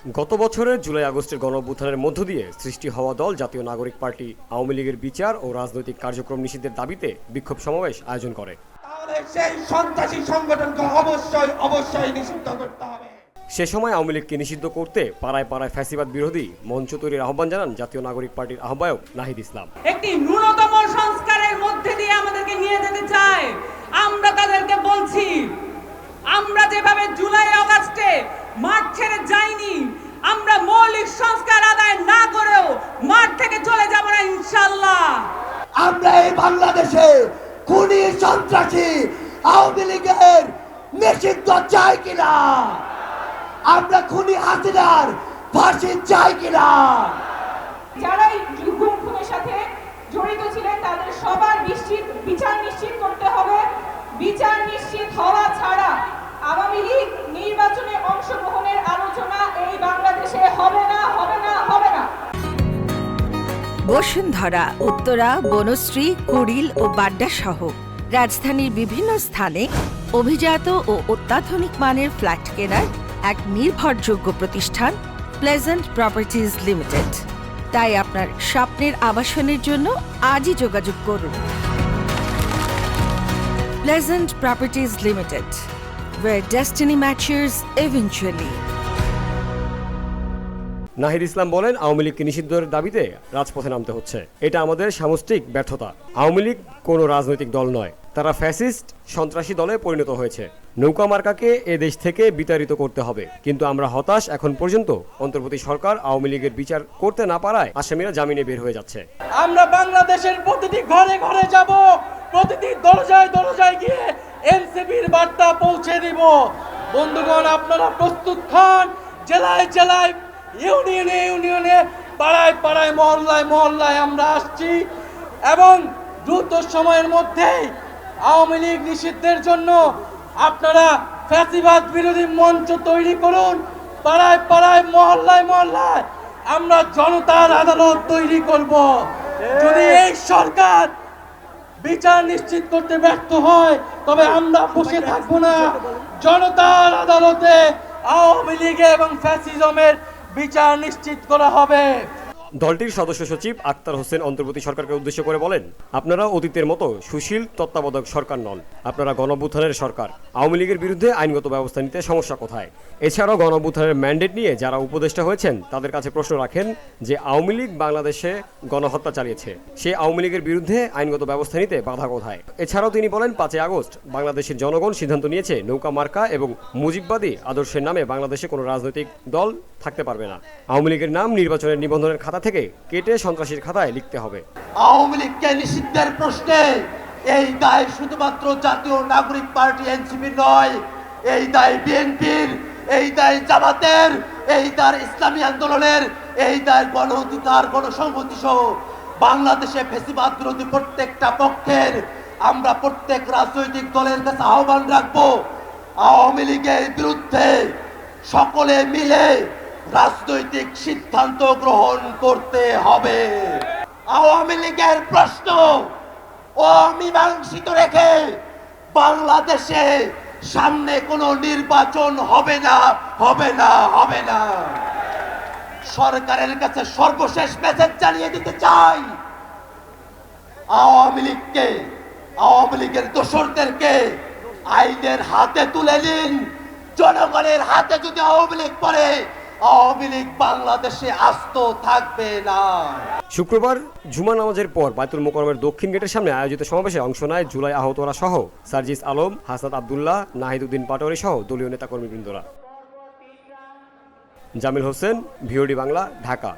গত বছরের জুলাই আগস্টের গণঅভ্যুত্থানের মধ্য দিয়ে সৃষ্টি হওয়া দল জাতীয় নাগরিক পার্টি আওয়ামী লীগের বিচার ও রাজনৈতিক কার্যক্রম নিষিদ্ধের দাবিতে বিক্ষোভ সমাবেশ আয়োজন করে। তাহলে সেই সন্ত্রাসী সংগঠনকে অবশ্যই নিষিদ্ধ করতে হবে। সে সময় আওয়ামী লীগকে নিষিদ্ধ করতে পাড়ায় পাড়ায় ফ্যাসিবাদ বিরোধী মঞ্চ তৈরির আহ্বান জানান জাতীয় নাগরিক পার্টির আহ্বায়ক নাহিদ ইসলাম। একটি ন্যূনতম সংস্কারের মধ্যে দিয়ে আমাদেরকে নিয়ে যেতে চায়। আমরা তাদেরকে বলছি, আমরা যেভাবে জুলাই আগস্টে মাঠ ছেড়ে যাইনি, আমরা মৌলিক সংস্কার আদায় না করেও মাঠ থেকে চলে যাব না ইনশাআল্লাহ। আমরা এই বাংলাদেশে খুনি সন্ত্রাসী আওয়ামী লীগের নিষিদ্ধ চাই কিনা? আমরা খুনি হাসিনার ফাঁসি চাই কিনা? যারা এই খুনের সাথে জড়িত ছিলেন তাদের সবার বিচার নিশ্চিত করতে হবে। বিচার নিশ্চিত হওয়া ছাড়া আওয়ামী লীগ নির্বাচনে অংশগ্রহণের আলোচনা এই বাংলাদেশে হবে না। বসুন্ধরা, উত্তরা, বনশ্রী, কুড়িল ও বাড্ডা সহ রাজধানীর বিভিন্ন স্থানে অভিজাত ও অত্যাধুনিক মানের ফ্ল্যাট কেনার এক নির্ভরযোগ্য প্রতিষ্ঠান প্লেজেন্ট প্রপার্টিজ লিমিটেড। তাই আপনার স্বপ্নের আবাসনের জন্য আজই যোগাযোগ করুন। Pleasant properties limited, where destiny matures eventually. Nahid Islam বলেন, আওয়ামী লীগকে নিষিদ্ধের দাবিতে রাজপথে নামতে হচ্ছে। এটা আমাদের সামষ্টিক ব্যর্থতা। আওয়ামী লীগ কোনো রাজনৈতিক দল নয়, তারা ফ্যাসিস্ট সন্ত্রাসী দলে পরিণত হয়েছে। নৌকা মার্কাকে এ দেশ থেকে বিতাড়িত করতে হবে, কিন্তু আমরা হতাশ। এখন পর্যন্ত অন্তর্বর্তী সরকার আওয়ামী লীগের বিচার করতে না পারায় আসামিরা জামিনে বের হয়ে যাচ্ছে। আমরা বাংলাদেশের প্রতিটি ঘরে ঘরে যাব, প্রতিটি দরজায় গিয়ে এনসিপির বার্তা পৌঁছে দিব। বন্ধুগণ, আপনারা প্রস্তুত খান। জেলায় ইউনিয়নে পাড়ায় মহল্লায় আমরা আসছি এবং দ্রুত সময়ের মধ্যেই আওয়ামী লীগ নিষিদ্ধের জন্য আপনারা ফ্যাসিবাদ বিরোধী মঞ্চ তৈরি করুন। পাড়ায় মহল্লায় আমরা জনতার আদালত তৈরি করব। যদি এই সরকার বিচার নিশ্চিত করতে ব্যর্থ হয় তবে আমরা বসে থাকবো না। জনতার আদালতে আওয়ামী লীগ এবং ফ্যাসিজমের বিচার নিশ্চিত করা হবে। দলটির সদস্য সচিব আক্তার হোসেন অন্তর্বর্তী সরকারকে উদ্দেশ্য করে বলেন, আপনারা অতীতের মতো সুশীল তত্ত্বাবধায়ক সরকার নন, আপনারা গণঅভ্যুত্থানের সরকার। আওয়ামী লীগের বিরুদ্ধে আইনগত ব্যবস্থা নিতে সমস্যা কোথায়? এছাড়াও গণঅভ্যুত্থানের ম্যান্ডেট নিয়ে যারা উপদেষ্টা হয়েছেন তাদের কাছে প্রশ্ন রাখেন যে আওয়ামী লীগ বাংলাদেশে গণহত্যা চালিয়েছে, সেই আওয়ামী লীগের বিরুদ্ধে আইনগত ব্যবস্থা নিতে বাধা কোথায়? এছাড়াও তিনি বলেন, 5 আগস্ট বাংলাদেশের জনগণ সিদ্ধান্ত নিয়েছে নৌকা মার্কা এবং মুজিববাদী আদর্শের নামে বাংলাদেশে কোনো রাজনৈতিক দল থাকতে পারবে না। আওয়ামী লীগের নাম নির্বাচনের নিবন্ধনের খাতা থেকে কেটে সন্ত্রাসীর খাতায় লিখতে হবে। আওয়ামী লীগকে নিষিদ্ধের প্রশ্নে এই দায় শুধুমাত্র জাতীয় নাগরিক পার্টি এনসিপি নয়, এই দায় বিএনপির, এই দায় জামাতের, এই দায় ইসলামী আন্দোলনের, এই দায় গণ অধিকার গণসংহতি সহ বাংলাদেশে ফ্যাসিবাদ বিরোধী প্রত্যেকটা পক্ষের। আমরা প্রত্যেক রাজনৈতিক দলের কাছে আহ্বান রাখবো, আওয়ামী লীগের বিরুদ্ধে সকলে মিলে রাজনৈতিক সিদ্ধান্ত গ্রহণ করতে হবে। আওয়ামী লীগের প্রশ্ন অমীমাংসিত রেখে বাংলাদেশে সামনে কোনো নির্বাচন হবে না। সরকারের কাছে সর্বশেষ মেসেজ জানিয়ে দিতে চাই, আওয়ামী লীগের দোসরদেরকে আইনের হাতে তুলে নিন। জনগণের হাতে যদি আওয়ামী লীগ পড়ে, আওয়ামী লীগ বাংলাদেশে আস্ত থাকবে না। শুক্রবার জুমা নামাজের পর বায়তুল মোকাররমের দক্ষিণ গেটের সামনে আয়োজিত সমাবেশে অংশ নেয় জুলাই আহতরা সহ সার্জিস আলম, হাসনাত আবদুল্লাহ, নাহিদউদ্দিন পাটোয়ারি সহ দলীয় নেতাকর্মীবৃন্দরা। জামিল হোসেন, ভিওডি বাংলা, ঢাকা।